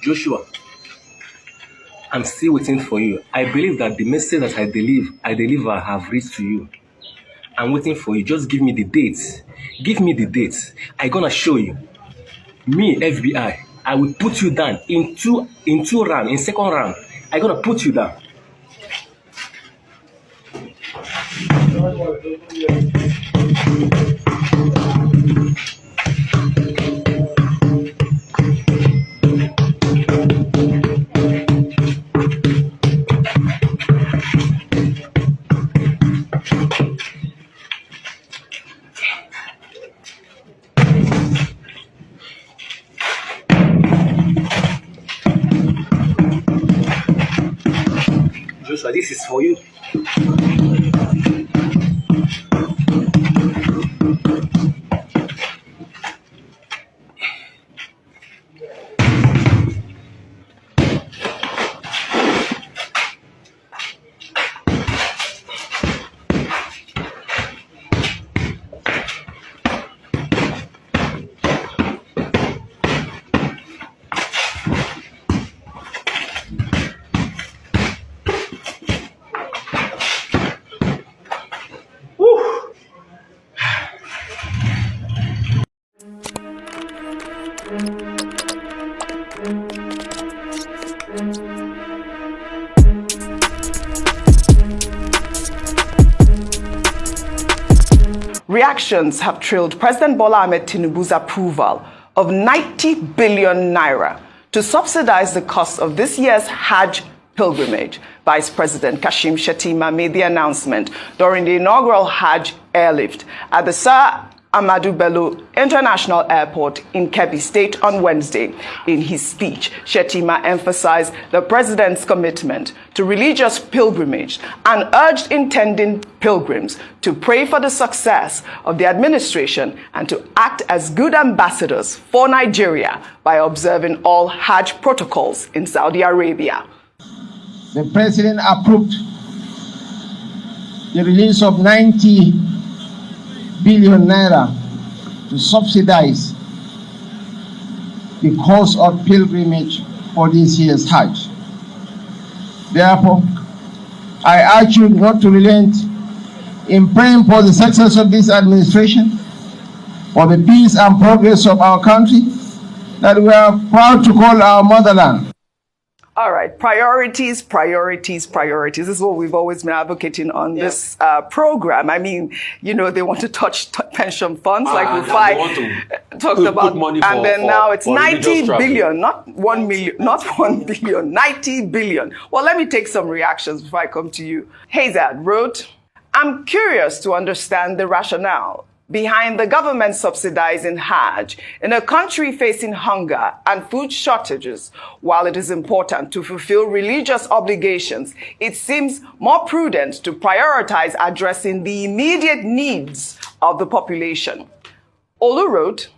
Joshua, I'm still waiting for you. I believe that the message that I deliver have reached to you. I'm waiting for you. Just give me the dates. Give me the dates. I'm gonna show you. Me, FBI, I will put you down in two rounds. In second round, I'm gonna put you down. Joshua, this is for you. Reactions have trailed President Bola Ahmed Tinubu's approval of 90 billion naira to subsidize the cost of this year's Hajj pilgrimage. Vice President Kashim Shettima made the announcement during the inaugural Hajj airlift at the Sir Ahmadu Bello International Airport in Kebbi State on Wednesday. In his speech, Shettima emphasized the president's commitment to religious pilgrimage and urged intending pilgrims to pray for the success of the administration and to act as good ambassadors for Nigeria by observing all Hajj protocols in Saudi Arabia. The president approved the release of 90 billion naira to subsidize the cost of pilgrimage for this year's Hajj. Therefore, I urge you not to relent in praying for the success of this administration, for the peace and progress of our country that we are proud to call our motherland. All right, priorities, priorities, priorities. This is what we've always been advocating on this program. I mean, you know, they want to touch pension funds like we talked about. And then now it's 90 billion, not 1 million, not 1 billion, 90 billion. Well, let me take some reactions before I come to you. Hazard wrote, I'm curious to understand the rationale behind the government subsidizing Hajj in a country facing hunger and food shortages. While it is important to fulfill religious obligations, it seems more prudent to prioritize addressing the immediate needs of the population. Olu wrote,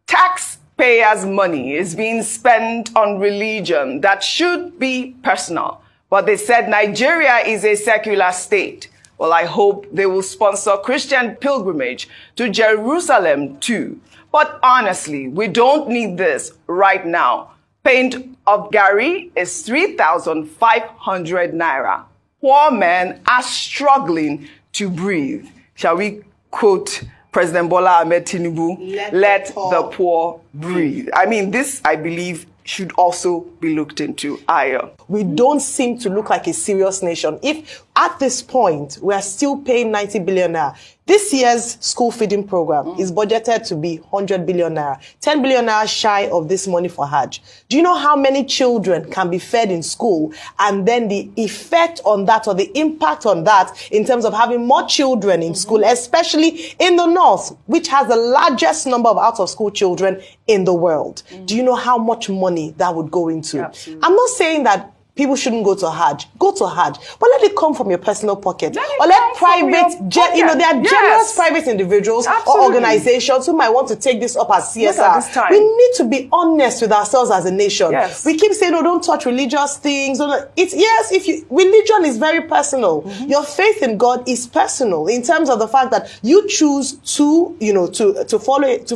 taxpayers' money is being spent on religion that should be personal, but they said Nigeria is a secular state. Well, I hope they will sponsor Christian pilgrimage to Jerusalem too. But honestly, we don't need this right now. Pint of Gary is 3,500 naira. Poor men are struggling to breathe. Shall we quote President Bola Ahmed Tinubu? Let the poor breathe. I mean, this, I believe, should also be looked into higher. We don't seem to look like a serious nation. If at this point we are still paying 90 billion naira, this year's school feeding program is budgeted to be 100 billion naira, 10 billion naira shy of this money for Hajj. Do you know how many children can be fed in school, and then the effect on that or the impact on that in terms of having more children in school, especially in the north, which has the largest number of out-of-school children in the world? Do you know how much money that would go into? Absolutely. I'm not saying that people shouldn't go to Hajj. Go to Hajj, but let it come from your personal pocket. Or let come from your private, there are generous Yes. private individuals Absolutely. or organizations who might want to take this up as Not at this CSR. time. We need to be honest with ourselves as a nation. Yes. We keep saying, "Oh, don't touch religious things." Religion is very personal. Mm-hmm. Your faith in God is personal in terms of the fact that you choose to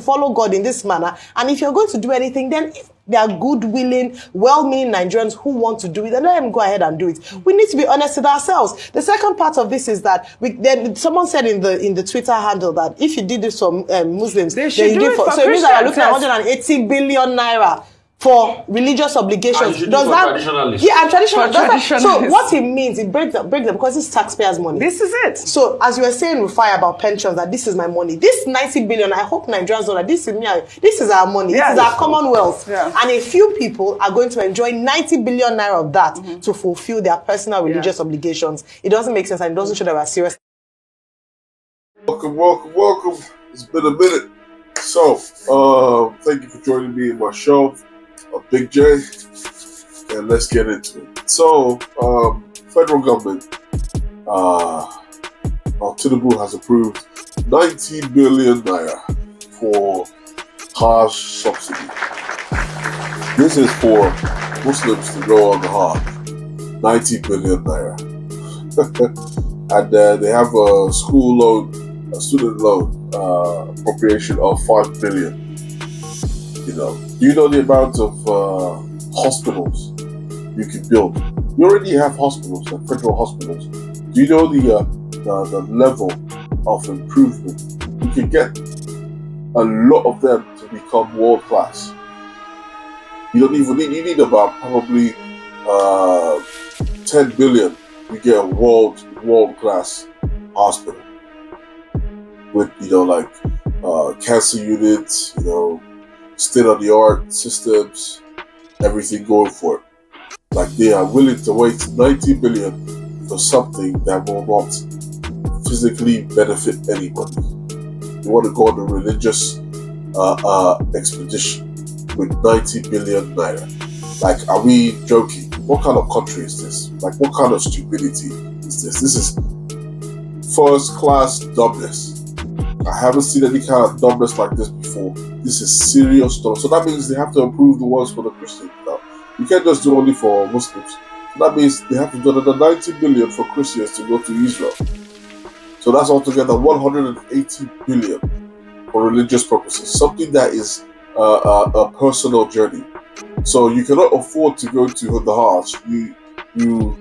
follow God in this manner. And if you're going to do anything, then if there are good, willing, well-meaning Nigerians who want to do it, then let them go ahead and do it. We need to be honest with ourselves. The second part of this is that someone said in the Twitter handle that if you did this for Muslims, They should then you do did it for. for So it means that you're looking at Christians. 180 billion naira for religious obligations. And you should do for traditionalists. Yeah, and traditional. For So traditionalists. what it means, it breaks them because it's taxpayers' money. This is it. So as you were saying, Rufai, about pensions, that this is my money. This 90 billion, I hope Nigerians know that this is me. This is our money. Yes. This is our commonwealth. Yeah. And a few people are going to enjoy 90 billion naira of that to fulfill their personal religious obligations. It doesn't make sense and it doesn't show that we're serious. Welcome. It's been a minute. So, thank you for joining me in my show, Big J, and let's get into it. So, federal government, Tinubu has approved 90 billion naira for Hajj subsidy. This is for Muslims to go on the Hajj. 90 billion naira. And they have a school loan, a student loan appropriation of 5 billion. Do you know the amount of hospitals you can build? We already have hospitals, like federal hospitals. Do you know the level of improvement? You can get a lot of them to become world class. You don't even need. You need about probably 10 billion. You get a world class hospital with cancer units, state-of-the-art systems, everything going for it. Like they are willing to waste 90 billion for something that will not physically benefit anybody. You want to go on a religious expedition with 90 billion naira. Like, are we joking? What kind of country is this? Like, what kind of stupidity is this? This is first-class dumbness. I haven't seen any kind of dumbness like this before. This is serious stuff. So that means they have to approve the ones for the Christians now. You can't just do only for Muslims. So that means they have to do another 90 billion for Christians to go to Israel. So that's altogether 180 billion for religious purposes. Something that is a personal journey. So you cannot afford to go to the Hajj. You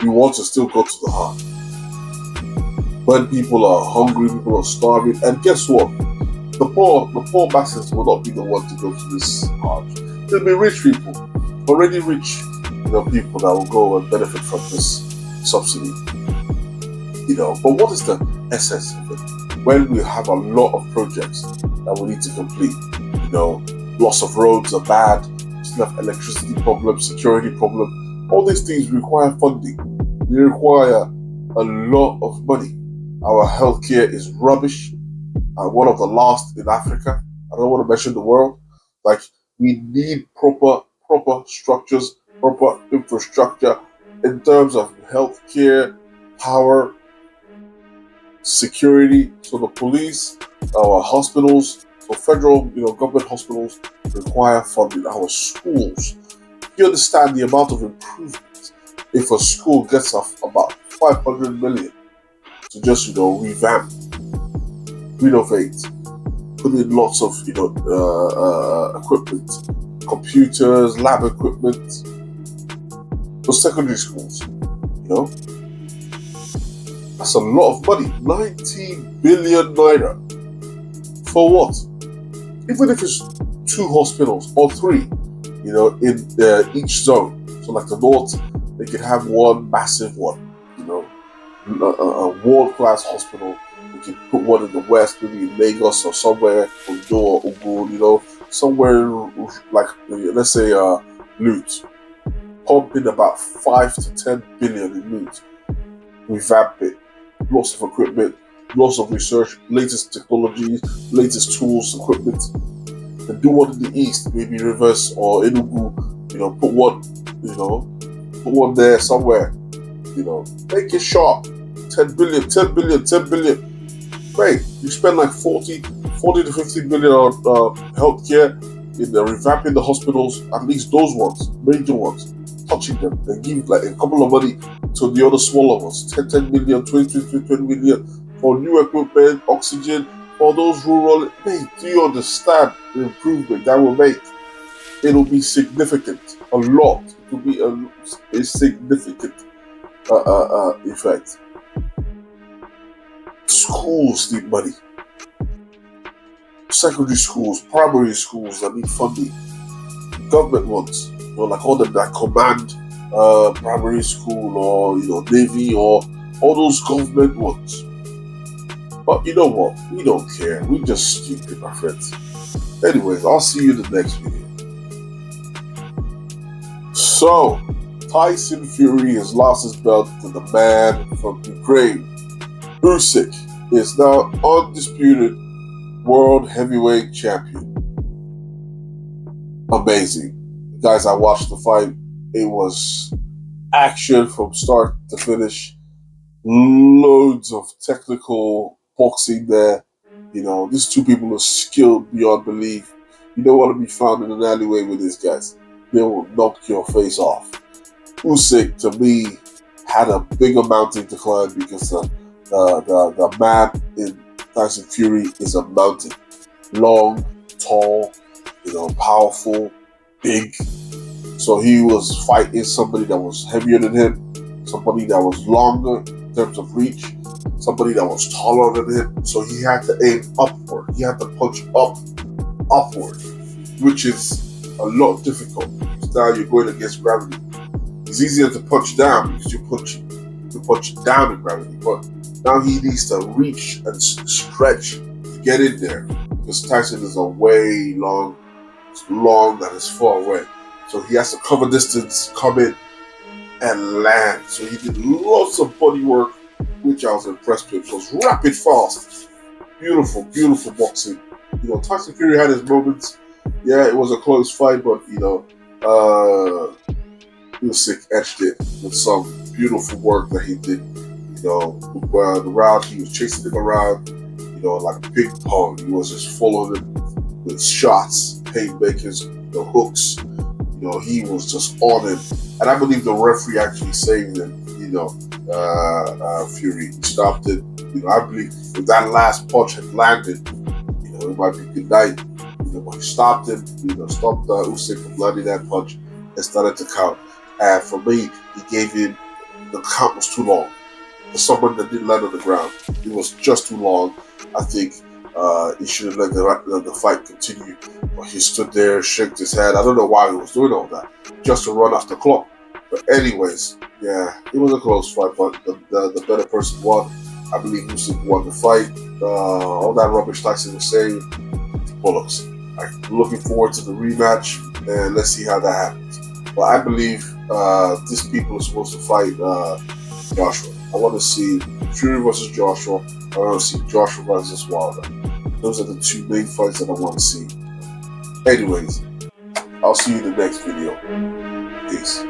want to still go to the Hajj. When people are hungry, people are starving, and guess what? The poor masses will not be the ones to go to this Hajj. They'll be rich people, already rich, people that will go and benefit from this subsidy. But what is the essence of it? When we have a lot of projects that we need to complete, lots of roads are bad, still have electricity problems, security problems. All these things require funding. They require a lot of money. Our healthcare is rubbish. One of the last in Africa. I don't want to mention the world. Like, we need proper structures, proper infrastructure in terms of healthcare, power, security. So the police, our hospitals, so federal, government hospitals require funding. Our schools. You understand the amount of improvements if a school gets about 500 million to just, revamp, renovate, put in lots of, equipment, computers, lab equipment for secondary schools, That's a lot of money. 90 billion naira. For what? Even if it's 2 hospitals or 3, in each zone. So like the north, they could have one massive one, a world-class hospital. We can put one in the west, maybe in Lagos or somewhere, Ondo or Ogun, somewhere like, let's say, Loot. Pump in about 5 to 10 billion in Loot. Revamp it. Lots of equipment, lots of research, latest technologies, latest tools, equipment. And do one in the east, maybe Rivers or Enugu, put one, put one there somewhere. Make it sharp. 10 billion, 10 billion, 10 billion. Mate, you spend like 40 to 50 billion on healthcare, in revamping the hospitals, at least those ones, major ones, touching them, and give like a couple of money to the other smaller ones, 10 million, 20 million for new equipment, oxygen, for those rural. Mate, do you understand the improvement that will make? It'll be significant, a lot. It will be a significant effect. Schools need money. Secondary schools, primary schools that need funding. Government ones, like all that command primary school, or Navy, or all those government ones. But you know what? We don't care. We just stupid, my friends. Anyways, I'll see you in the next video. So, Tyson Fury has lost his belt to the man from Ukraine. Usyk is now undisputed world heavyweight champion. Amazing. Guys, I watched the fight. It was action from start to finish. Loads of technical boxing there. These two people are skilled beyond belief. You don't want to be found in an alleyway with these guys. They will knock your face off. Usyk, to me, had a bigger mountain to climb, because the man in Tyson Fury is a mountain. Long, tall, powerful, big. So he was fighting somebody that was heavier than him, somebody that was longer in terms of reach, somebody that was taller than him. So he had to aim upward. He had to punch upward, which is a lot difficult, because now you're going against gravity. It's easier to punch down because you punch down in gravity, but now he needs to reach and stretch to get in there, because Tyson is a way long that is far away. So he has to cover distance, come in, and land. So he did lots of body work, which I was impressed with. It was rapid, fast, beautiful, beautiful boxing. Tyson Fury had his moments. Yeah, it was a close fight, but Usyk edged it with some beautiful work that he did. The round he was chasing him around, like a ping pong. He was just following him with shots, haymakers, hooks. He was just on him, and I believe the referee actually saved him. Fury stopped it. I believe if that last punch had landed, it might be good night. But he stopped him. Stopped Usyk from landing that punch and started to count. And for me, he gave him, the count was too long. For someone that didn't land on the ground, it was just too long. I think he should have let the fight continue. But he stood there, shook his head. I don't know why he was doing all that, just to run off the clock. But anyways, yeah, it was a close fight, but the better person won. I believe Usyk won the fight. All that rubbish Tyson was saying, bollocks. I'm looking forward to the rematch, and let's see how that happens. But I believe these people are supposed to fight Joshua. I want to see Fury versus Joshua. I want to see Joshua versus Wilder. Those are the two main fights that I want to see. Anyways, I'll see you in the next video. Peace.